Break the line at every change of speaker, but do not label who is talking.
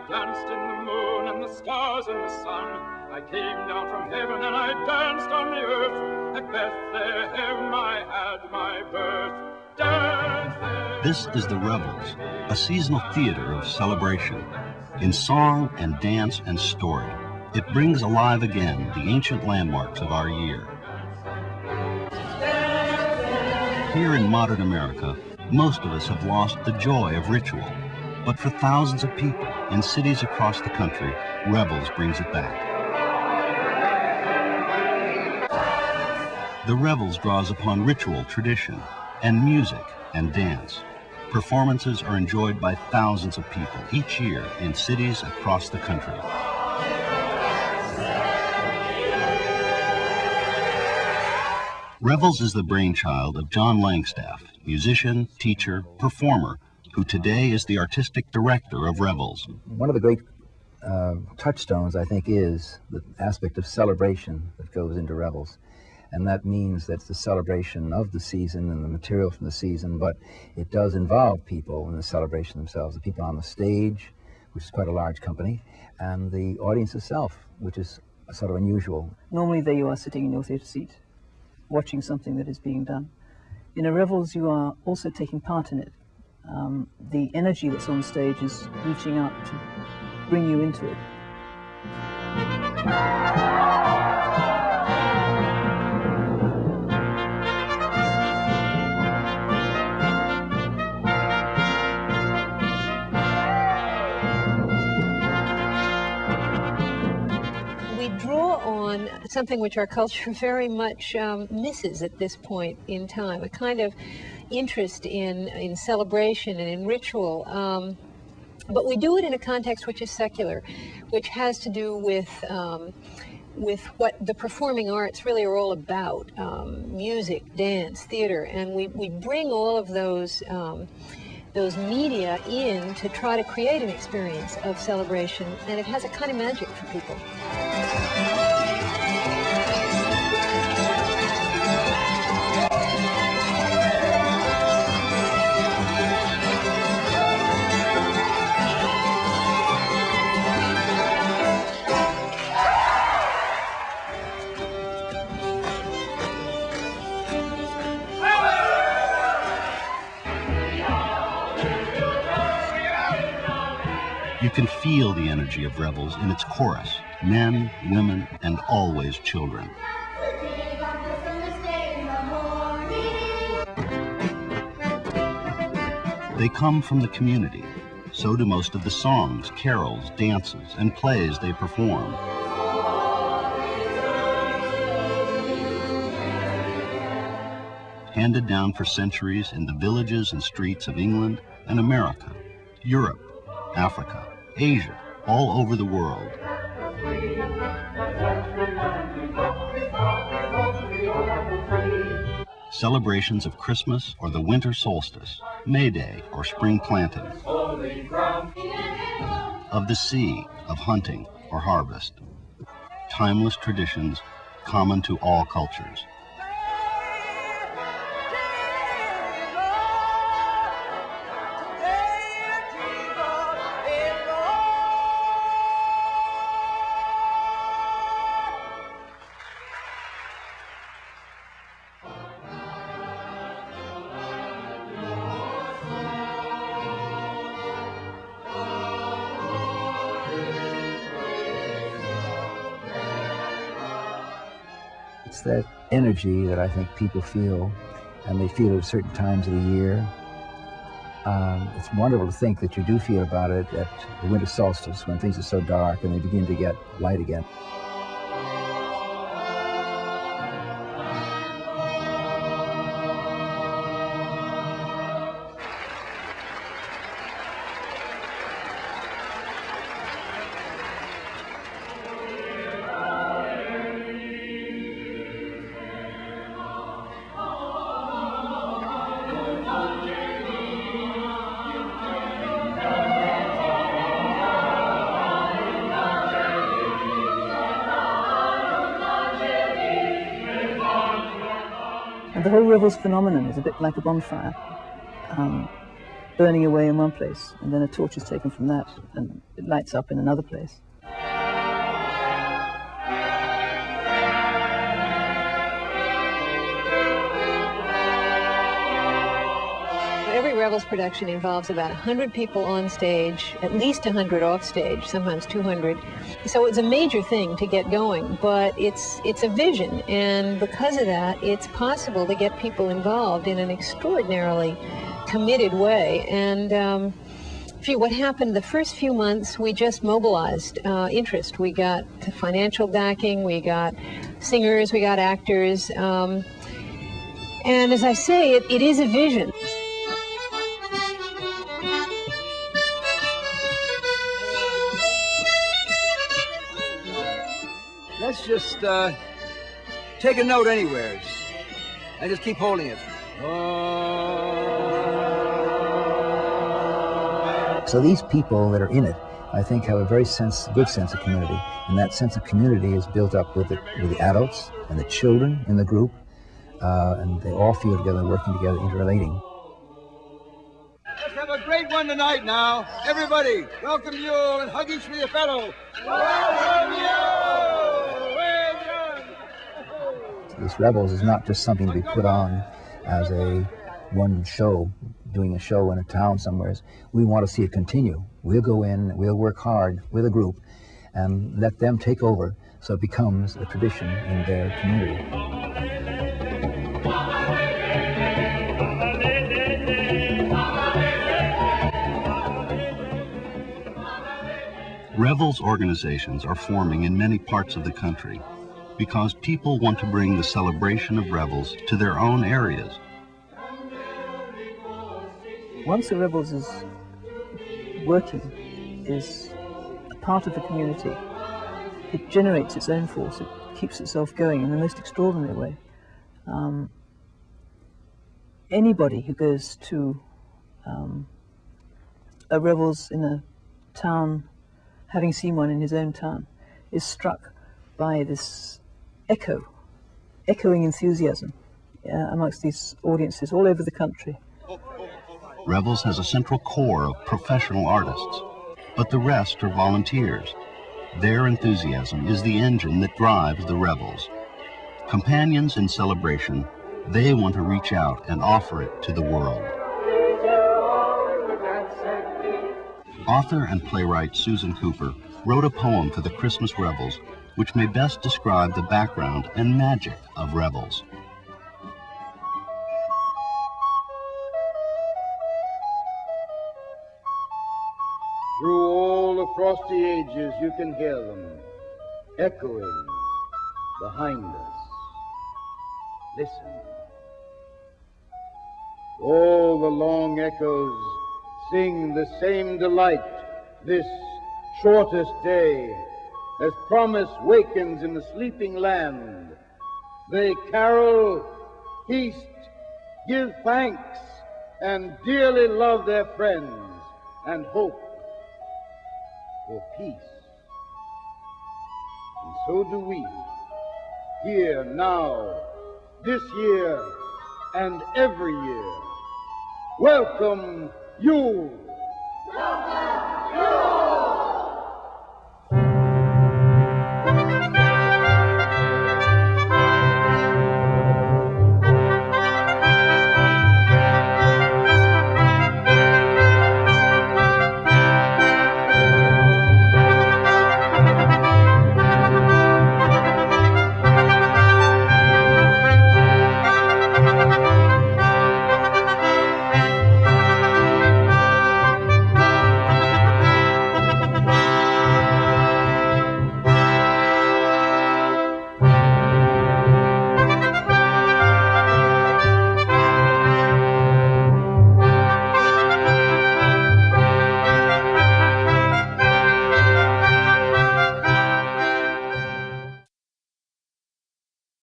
danced in the moon and the stars and the sun. I came down from heaven and I danced on the earth. At Bethlehem I had my birth. Dance.
This is the Revels, a seasonal theater of celebration. In song and dance and story, it brings alive again the ancient landmarks of our year. Here in modern America, most of us have lost the joy of ritual. But for thousands of people in cities across the country, Revels brings it back. The Revels draws upon ritual tradition and music and dance. Performances are enjoyed by thousands of people each year in cities across the country. Revels is the brainchild of John Langstaff, musician, teacher, performer, who today is the artistic director of Revels.
One of the great touchstones, I think, is the aspect of celebration that goes into Revels. And that means that's the celebration of the season and the material from the season, but it does involve people in the celebration themselves, the people on the stage, which is quite a large company, and the audience itself, which is sort of unusual.
Normally there you are sitting in your theatre seat, watching something that is being done. In a Revels you are also taking part in it. The energy that's on stage is reaching out to bring you into it.
We draw on something which our culture very much misses at this point in time, a kind of interest in celebration and in ritual, but we do it in a context which is secular, which has to do with what the performing arts really are all about, music, dance, theater, and we bring all of those media in to try to create an experience of celebration, and it has a kind of magic for people.
You can feel the energy of Revels in its chorus, men, women, and always children. They come from the community. So do most of the songs, carols, dances, and plays they perform. Handed down for centuries in the villages and streets of England and America, Europe, Africa, Asia, all over the world. Celebrations of Christmas or the winter solstice, May Day or spring planting, of the sea, of hunting or harvest. Timeless traditions common to all cultures.
It's that energy that I think people feel, and they feel it at certain times of the year. It's wonderful to think that you do feel about it at the winter solstice when things are so dark and they begin to get light again.
And the whole Revels phenomenon is a bit like a bonfire. burning away in one place, and then a torch is taken from that and it lights up in another place.
Every Revels production involves about 100 people on stage, at least 100 off stage, sometimes 200. So it's a major thing to get going, but it's a vision, and because of that, it's possible to get people involved in an extraordinarily committed way. And what happened the first few months, we just mobilized interest. We got financial backing, we got singers, we got actors, and as I say, it is a vision.
Let's just take a note anywhere and just keep holding it.
So these people that are in it, I think, have a very good sense of community, and that sense of community is built up with the adults and the children in the group, and they all feel together, working together, interrelating.
Let's have a great one tonight now. Everybody, welcome you all and hug each of your fellow. Welcome you!
This Revels is not just something to be put on as one show, doing a show in a town somewhere. We want to see it continue. We'll go in, we'll work hard with a group and let them take over so it becomes a tradition in their community.
Revels organizations are forming in many parts of the country because people want to bring the celebration of Revels to their own areas.
Once the Revels is working, is a part of the community, it generates its own force, it keeps itself going in the most extraordinary way. Anybody who goes to a Revels in a town, having seen one in his own town, is struck by this echoing enthusiasm amongst these audiences all over the country.
Revels has a central core of professional artists, but the rest are volunteers. Their enthusiasm is the engine that drives the Revels. Companions in celebration, they want to reach out and offer it to the world. Author and playwright Susan Cooper wrote a poem for the Christmas Revels which may best describe the background and magic of Revels.
Through all across the ages you can hear them echoing behind us. Listen. All the long echoes sing the same delight this shortest day, as promise wakens in the sleeping land. They carol, feast, give thanks, and dearly love their friends, and hope for peace. And so do we, here, now, this year, and every year. Welcome, you!